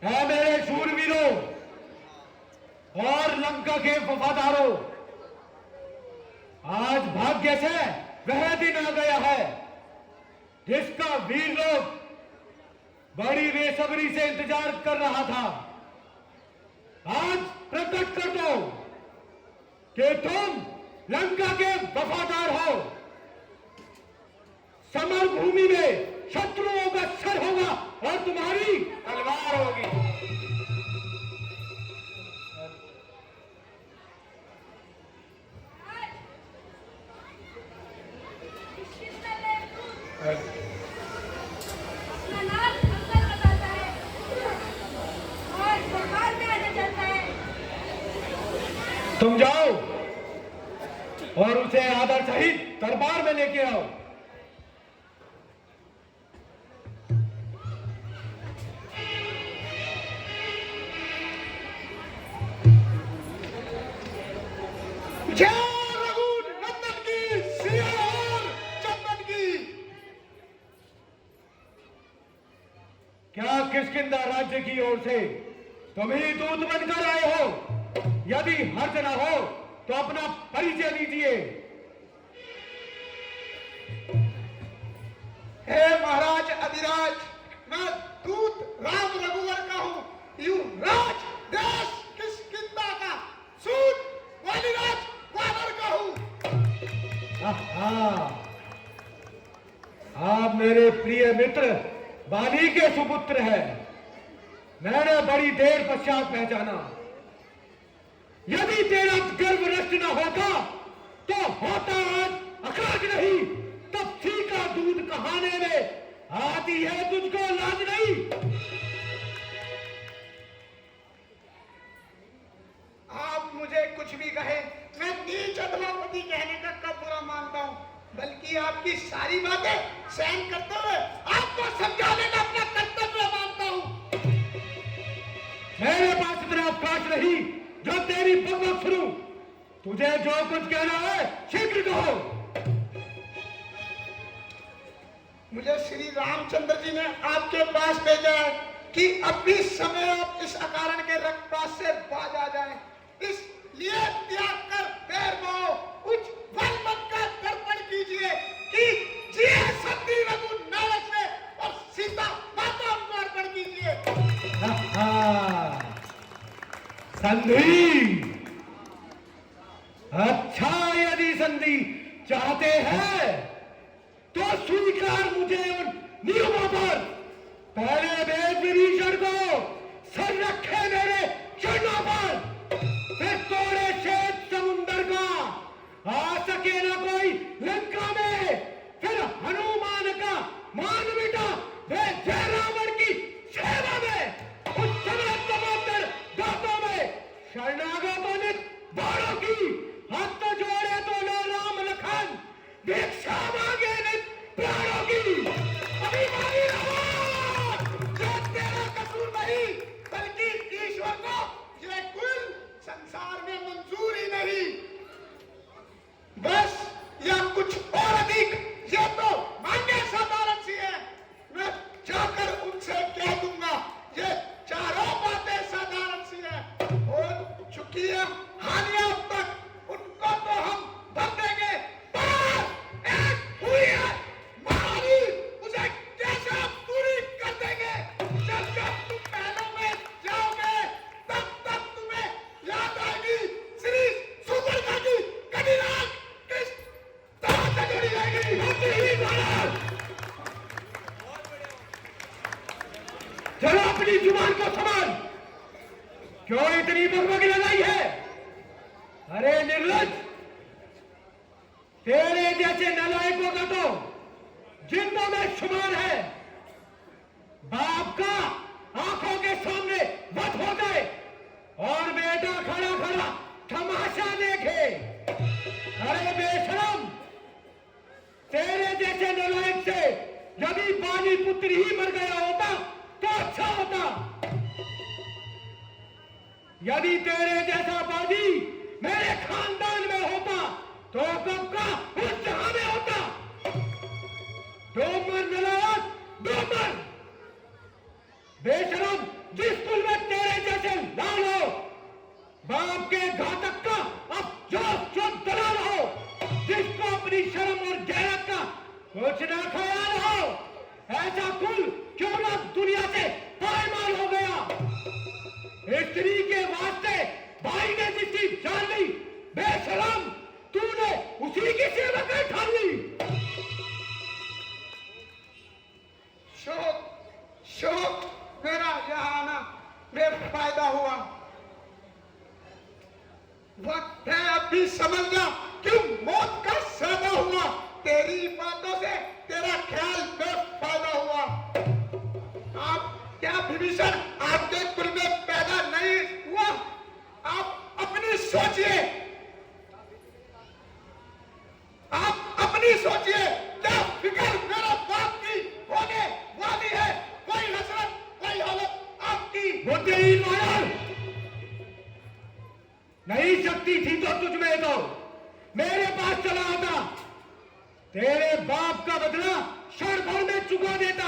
ऐ मेरे शूरवीरों और लंका के वफादारों, आज भाग्य से वह दिन आ गया है जिसका वीर लोग बड़ी बेसब्री से इंतजार कर रहा था। आज प्रकट कर दो कि तुम लंका के वफादार हो। समर भूमि में शत्रुओं का सर होगा और तुम्हारी तलवार होगी। तुम जाओ और उसे आदर सहित दरबार में लेके आओ। क्या किष्किंधा राज्य की ओर से तुम ही दूत बनकर आए हो? यदि हर्ज न हो तो अपना परिचय दीजिए। हे महाराज अधिराज, मैं दूत राम रघुवर का हूँ। युवराज देश किष्किंधा का सूत वालिराज वानर का हूँ। आप मेरे प्रिय मित्र बाली के सुपुत्र हैं। मैंने बड़ी देर पश्चात पहचाना। यदि तेरा गर्व नष्ट न होता तो होता आज अकाज नहीं। तब फीका दूध कहाने में आती है तुझको लाज नहीं। आप मुझे कुछ भी कहे, मैं नीच अधमापति कहने का कब बुरा मानता हूँ, बल्कि आपकी सारी बातें सहन करते हुए आपको समझाने का अपना कर्तव्य मानता हूँ। मेरे पास इतना अवकाश नहीं जो तेरी बकवास सुनूं। तुझे जो कुछ कहना है शीघ्र कहो। मुझे श्री रामचंद्र जी ने आपके पास भेजा है कि अभी समय आप इस अकारण के रक्तपात से बाज आ जाएं। इसलिए त्याग कर पैर पाओ, उच्च मन का तर्पण कीजिए कि जिए संधि रघु नायक से और सीता माता उनको अर्पण कीजिए। संधि? अच्छा, यदि संधि चाहते हैं तो स्वीकार मुझे उन नियमों पर। पहले वेद विभीषण को सर रखे मेरे चरणों पर, फिर तोड़े श्वेत समुंदर का आ सके न कोई लंका में, फिर हनुमान का मान मिटा वे जय रावण की सेवा में, उस समय तमोत्तर गातों में शरणागतों ने बाणों की हाथ तो जोड़े तो लो राम लखन, भिक्षा मांगे नित प्राणों की। अभिमानी रावण, जो तेरा कसूर नहीं बल्कि ईश्वर को ये कुल संसार में मंजूर ही नहीं। बस या कुछ और अधिक ये तो मान्य साधारण सी है। मैं जाकर उनसे कह दूंगा ये चारों बातें साधारण सी है। हो चुकी है हानियां अब तक, उनको तो हम भर देंगे, पर एक हुई है महानी, उसे कैसे पूरी कर देंगे। जब जब तुम महलों में जाओगे तब तब तुम्हें याद आएगी श्री सुपर्णा की कटिनाग किस तरह से जुड़ी रहेगी। चलो अपनी जुबान को संभाल। क्यों इतनी बकबकी लगाई है? अरे निर्लज, तेरे जैसे नालायकों का तो जिंदों में शुमार है। बाप का आंखों के सामने वध हो जाए और बेटा खड़ा खड़ा तमाशा देखे। अरे बेशरम, तेरे जैसे नालायक से यदि बाली पुत्र ही मर गया होता तो अच्छा होता। यदि तेरे जैसा बाजी मेरे खानदान में होता तो कब का उस जहां में होता। डोमर नलायक, डोमर बेशरम, जिस बाप के घातक का अब जो दलाल हो, जिसको अपनी शर्म और गैरत का कुछ ना ख्याल हो, ऐसा कुल क्यों ना दुनिया से पायमाल हो गया। स्त्री के वास्ते भाई ने जिसकी जान ली, बेशरम तूने उसी की सेवा कर ठान ली। शोक मेरा यहाँ आना बेफायदा हुआ। वक्त है अभी समझ जा क्यों मौत का सौदा हुआ। तेरी बातों से तेरा ख्याल बेफायदा हुआ। आप क्या विभीषण आपके कुल में पैदा नहीं हुआ? आप अपनी सोचिए, आप अपनी सोचिए, क्या फिक्र मेरा बाप की होने वाली है? कोई हसरत, कोई हालत आपकी बुद्धिहीन मानव, नहीं शक्ति थी तो तुझ में तो मेरे पास चला आता, तेरे बाप का बदला क्षण भर में चुका देता।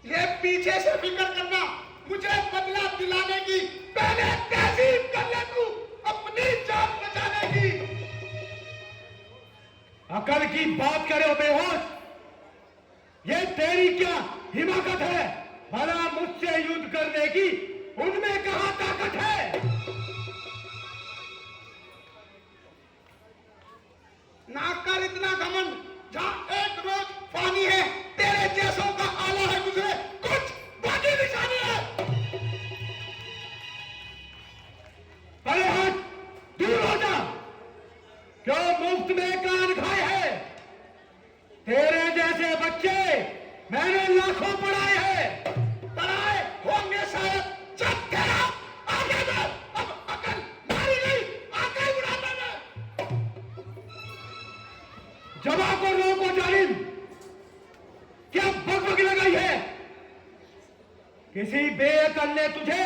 ये पीछे से फिक्र करना, मुझे बदला दिलाने की, पहले तहजीब कर ले तू अपनी जान बचाने की। अकल की बात करे हो बेहोश, ये तेरी क्या हिमाकत है? भला मुझसे युद्ध करने की उनमें कहां ताकत है? ना कर इतना घमंड, जहां एक रोज पानी है, तेरे जैसों का आला है गुजरे कुछ बाकी निशानी है। अरे हट, दूर हो जा, क्यों मुफ्त में कान खाए है? तेरे जैसे बच्चे मैंने लाखों पढ़ाए हैं। पढ़ाए होंगे शायद, जब तेरा आगे में अब अकल मारी गई, आगे उड़ाने में। जवा को रोको जालिम, क्या बकबक लगाई है? किसी बेअकल ने तुझे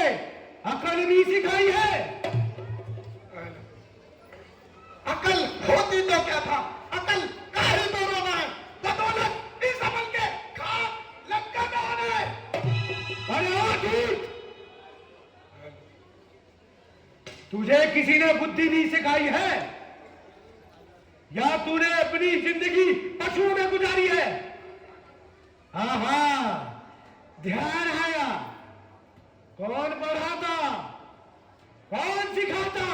अकल भी सिखाई है? अकल होती तो क्या था, अकल का ही तो रोना है। बदौलत इस अमल के खा लंका में आना है। अरे ओ झूठ, तुझे किसी ने बुद्धि नहीं सिखाई है, या तूने अपनी जिंदगी पशुओं में गुजारी है? हाँ हाँ, ध्यान आया। कौन पढ़ाता, कौन सिखाता?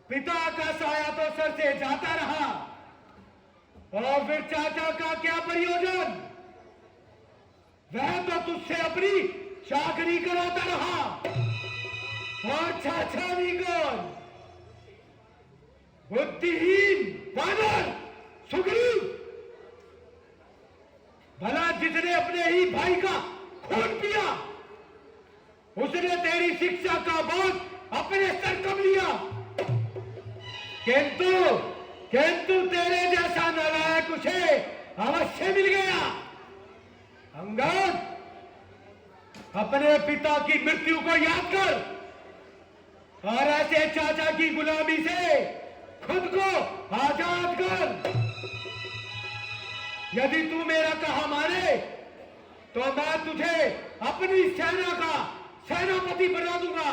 पिता का साया तो सर से जाता रहा, और फिर चाचा का क्या प्रयोजन? वह तो तुझसे अपनी चाकरी कराता रहा, और चाचा भी कौन? बुद्धिहीन वानर सुग्रीव। भला जिसने अपने ही भाई का खून पिया, उसने तेरी शिक्षा का बोझ अपने सर कब लिया? किंतु तेरे जैसा नालायक उसे अवश्य मिल गया। अंगद, अपने पिता की मृत्यु को याद कर, और ऐसे चाचा की गुलामी से खुद को आजाद कर। यदि तू मेरा कहा माने, तो मैं तुझे अपनी सेना का सेनापति बना दूंगा,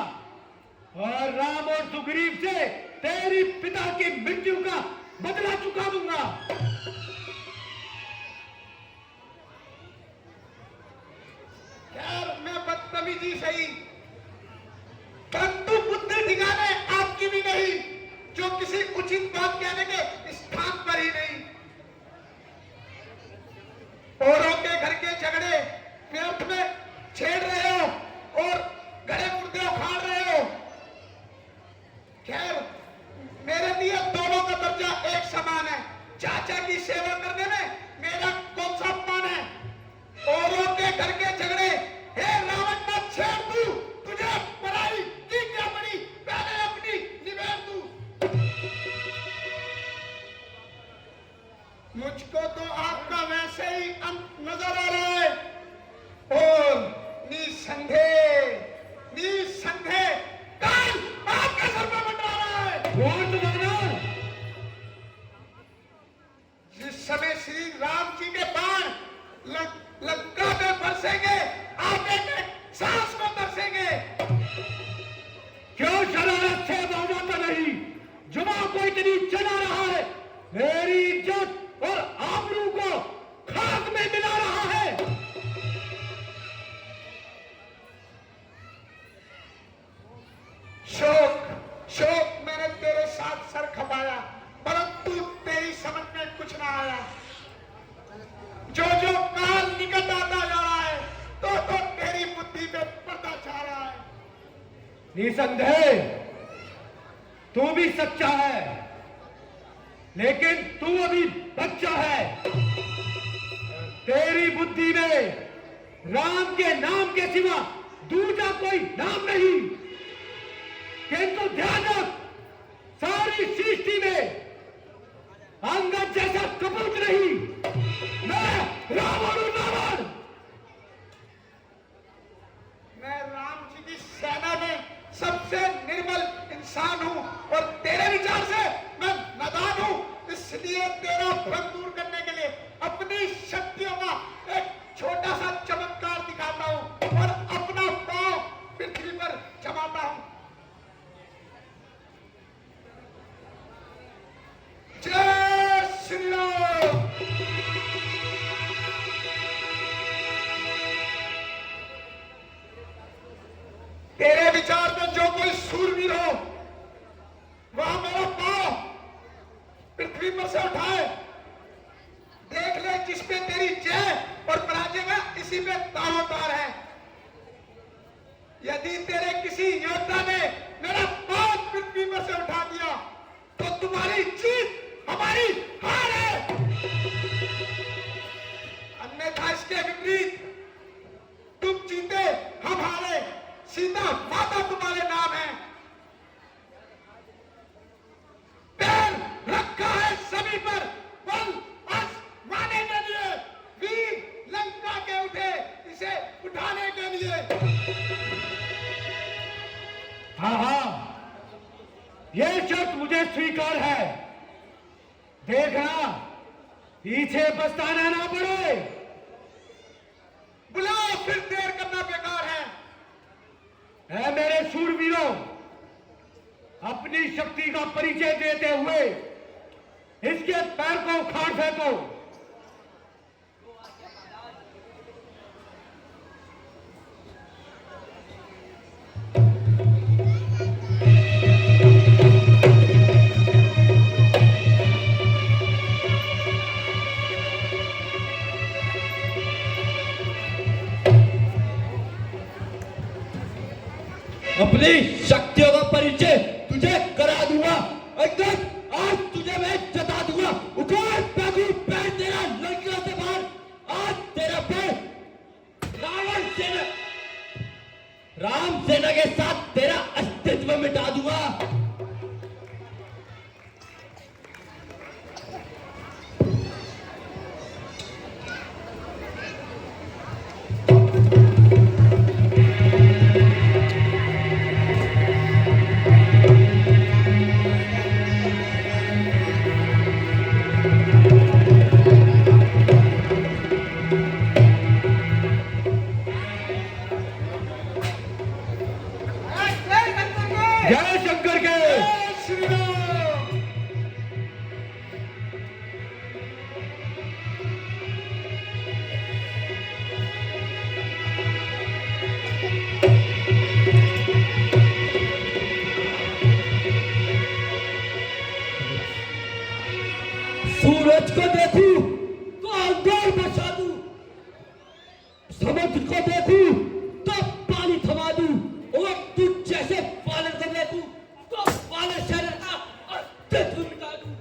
और राम और सुग्रीव से तेरी पिता की मृत्यु का बदला चुका दूंगा। खैर, मैं बदतमीजी सही, परंतु बुद्धि ठिकाने आपकी भी नहीं, जो किसी उचित बात कहने के स्थान पर ही नहीं। औरों के घर के झगड़े व्यर्थ में छेड़ रहे हो, और गड़े मुर्दे उखाड़ रहे हो। खैर, मेरे लिए दोनों का दर्जा एक समान है। चाचा की सेवा करने में मेरा कौन सा अपमान है? औरों के घर के झगड़े, हे रावण मत छेड़, तू तुझे पराई की क्या पड़ी, पहले अपनी निबेड़ तू। मुझको तो आपका वैसे ही अंत नजर आ रहा है, और निसंदेह काल आपके सर पर मंडरा रहा है। कौन तुम्हारा? जिस समय श्री राम जी के बाण लंका में बरसेंगे, आप एक सांस निसंदेह तू भी सच्चा है, लेकिन तू अभी बच्चा है। तेरी बुद्धि में राम के नाम के सिवा दूसरा कोई नाम नहीं। किंतु ध्यान रख, सारी सृष्टि में अंगद जैसा कपूत नहीं। मैं रावण हूं, रावण। मैं राम जी की सेना में सबसे निर्बल इंसान हूं और तेरे विचार से मैं नादान हूं। इसलिए तेरा भ्रम दूर करने के लिए अपनी शक्तियों का एक छोटा सा चमत्कार दिखाता हूं और अपना पांव पृथ्वी पर जमाता हूं। जय श्री राम। तेरे विचार में जो कोई सूरवीर हो वह मेरा पांव पृथ्वी पर से उठाए। देख ले, जिस पे तेरी जय और पराजय में इसी पे तारोतार है। यदि तेरे किसी योद्धा ने मेरा पांव पृथ्वी पर से उठा दिया तो तुम्हारी जीत हमारी हार है। अन्यथा इसके विपरीत तुम जीते हम हारे, सीधा माता तुम्हारे नाम है। पैर रखा है सभी पर, बल आजमाने के लिए, वीर लंका के उठे इसे उठाने के लिए। हाँ हाँ, यह शर्त मुझे स्वीकार है। देखना पीछे पछताना ना पड़े। बुलाओ, फिर देर करना बेकार है। है मेरे शूरवीरों, अपनी शक्ति का परिचय देते हुए इसके पैर को उखाड़ फेंको। अपनी शक्तियों का परिचय तुझे करा दूंगा। एकदम आज तुझे मैं जता दूंगा। उखाड़ फेंकू पैर तेरा लंका से बाहर। आज तेरा पैर राम सेना के साथ तेरा अस्तित्व मिटा दूंगा। जय शंकर के। जय श्री राम। सूरज को देखूं तो अंगार बचा दूं, समुद्र को देखूं तो पानी थमा दूं, और तुझ जैसे पालन को देखूं तो पालन शरीर का अस्तित्व मिटा दूं।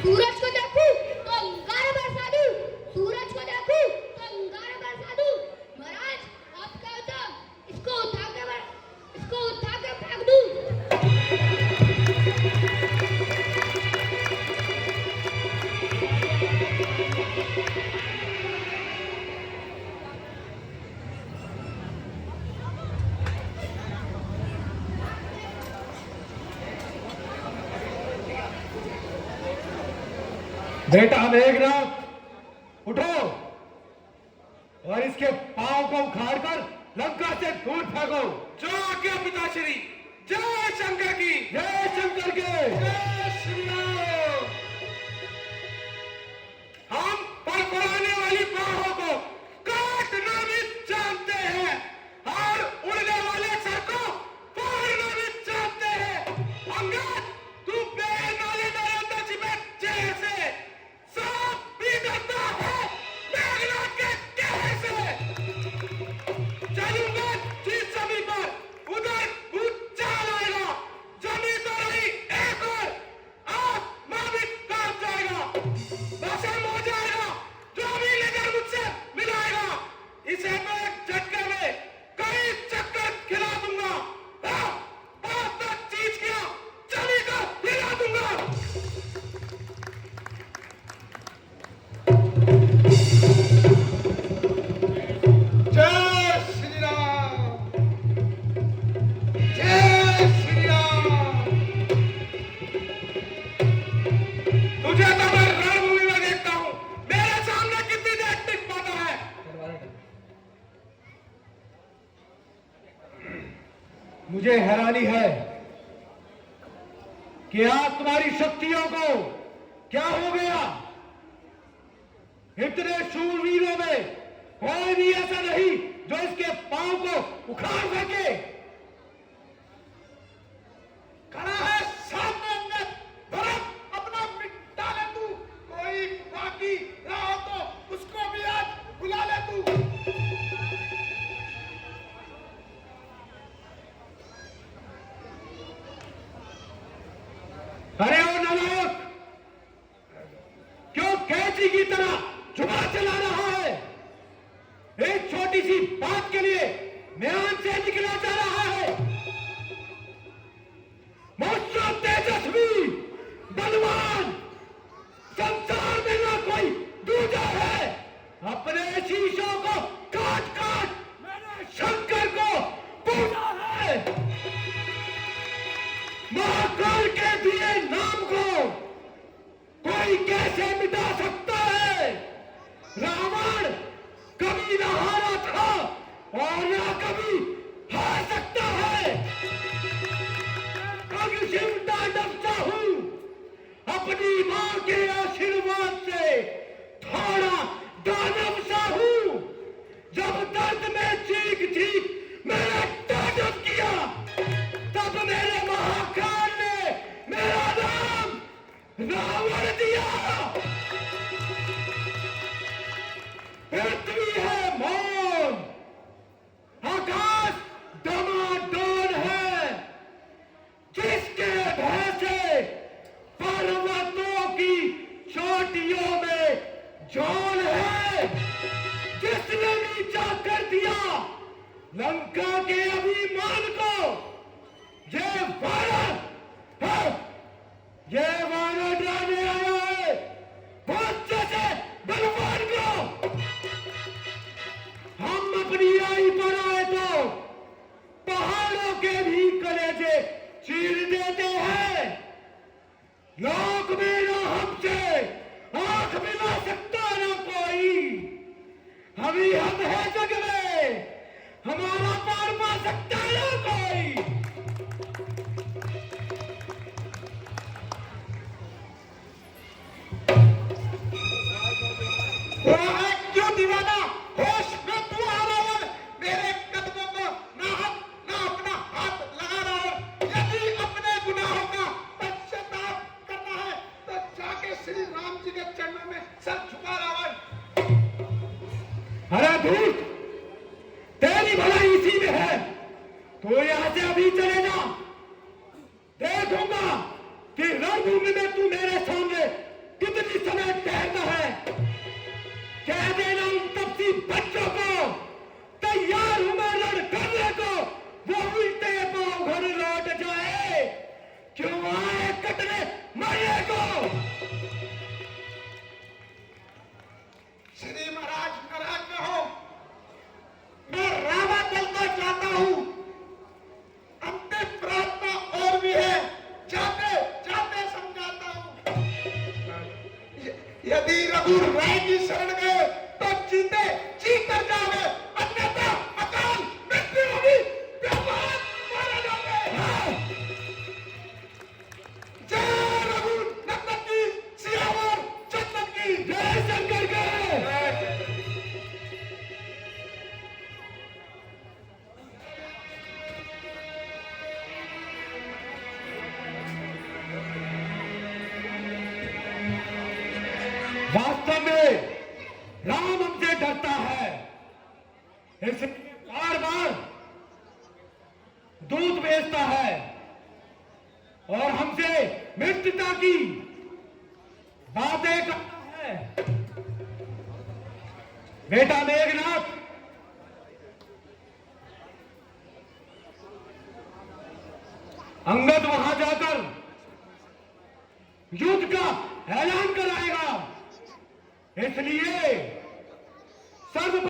सूरज को देखूं तो अंगार बरसा दूं, सूरज को देखूं तो अंगार बरसा बेटा मेघनाथ उठो और इसके पांव को उखाड़कर लंका से दूर फेंको। जो आज्ञा पिताश्री। जय शंकर की। जय शंकर के। जय श्री राम। हम फड़फड़ाने वाली बाहों को काटना भी जानते हैं और उड़ने वाले सर को फाड़ना भी जानते हैं। अंगद तू बेनाले नरेंद्र जी में जैसे सांप भी डरता है मेघनाथ के कहने से। चलूंगा जिस जमीन पर उधर भूत चाल आएगा। जमीन तो रही एक और आत्मा भी कांप जाएगा। भस्म हो जाएगा जो भी लेकर मुझसे मिलाएगा। इसे मैं एक झटके में कई चक्कर खिला दूंगा। बहुत तक चीज किया चली को हिला दूंगा। जय श्री राम। जय श्री राम। तुझे तो मैं रणभूमि में देखता हूँ। मेरे सामने कितनी देर टिक पाता है। मुझे हैरानी है कि आज तुम्हारी शक्तियों को क्या हो गया। इतने शूरवीरों में कोई भी ऐसा नहीं जो इसके पांव को उखाड़ सके। खड़ा है सामने अंगद। भरत अपना मिटा ले तू। कोई बाकी रहा तो उसको भी आज बुला ले तू। अरे ओ नालायक, क्यों कैची की तरह जुबान चला रहा है। एक छोटी सी बात के लिए म्यान से निकला जा रहा है। मुझसे तेजस्वी बलवान संसार में ना कोई दूजा है। अपने शीशों को काट काट मैंने शंकर को पूजा है। महाकाल के दिए नाम को कोई कैसे मिटा सकता है। रावण कभी ना हारा था और ना कभी हार सकता है। अग्निशिव दानव सा हूं। अपनी मां के आशीर्वाद से थोड़ा दानव सा हूं। जब दर्द में चीख चीख मैंने तांडव किया तब मेरे महाकाल ने मेरा नाम रावण दिया। पृथ्वी है मौन, आकाश डमाडोल है। जिसके भय से पर्वतों की चोटियों में झोल है। जिसने नीचा कर दिया लंका के अभिमान को। ये वानर डराने आया है बहुत जैसे बलवान को। हम अपनी आई पर आए तो पहाड़ों के भी कलेजे चीर देते हैं। लोक में ना हमसे आंख मिला सकता ना कोई। हम ही हम है जग में, हमारा पार पा सकता ना कोई। वो है क्यों दीवाना। होश में तू आ रहा है। मेरे कदमों को ना अपना हाथ लगा रहा है। यदि अपने गुनाहों का पश्चाताप करना है तो जाके श्री राम जी के चरणों में सर झुका रहा है। अरे धूर्त, तेरी भलाई इसी में है। तो यहां से अभी चले जा। देखूंगा कि रणभूमि में तू मेरे सामने कितनी समय ठहरता है। कह देना उन तपसी बच्चों को तैयार हूं मैं रण करने को। वो उल्टे पांव घर लौट जाए। क्यों आए कटने मरने को। श्री महाराज नाराज न हो। मैं रावण दल चाहता हूं। अंतिम प्रार्थना और भी है। जाते जाते समझाता हूं। यदि रघु राय की शरण गए तो जीते जी कर जाओगे, अन्यथा अकाल मृत्यु होगी, व्यापार मारे जाओगे। जय रघु नंदन की, सियावर चंदन की, जय शंकर के। वास्तव में राम हमसे डरता है, इसलिए बार बार दूध बेचता है और हमसे मित्रता की बातें करता है। बेटा मेघनाथ, अंगद वहां जाकर युद्ध का ऐलान कराएगा, इसलिए सर्व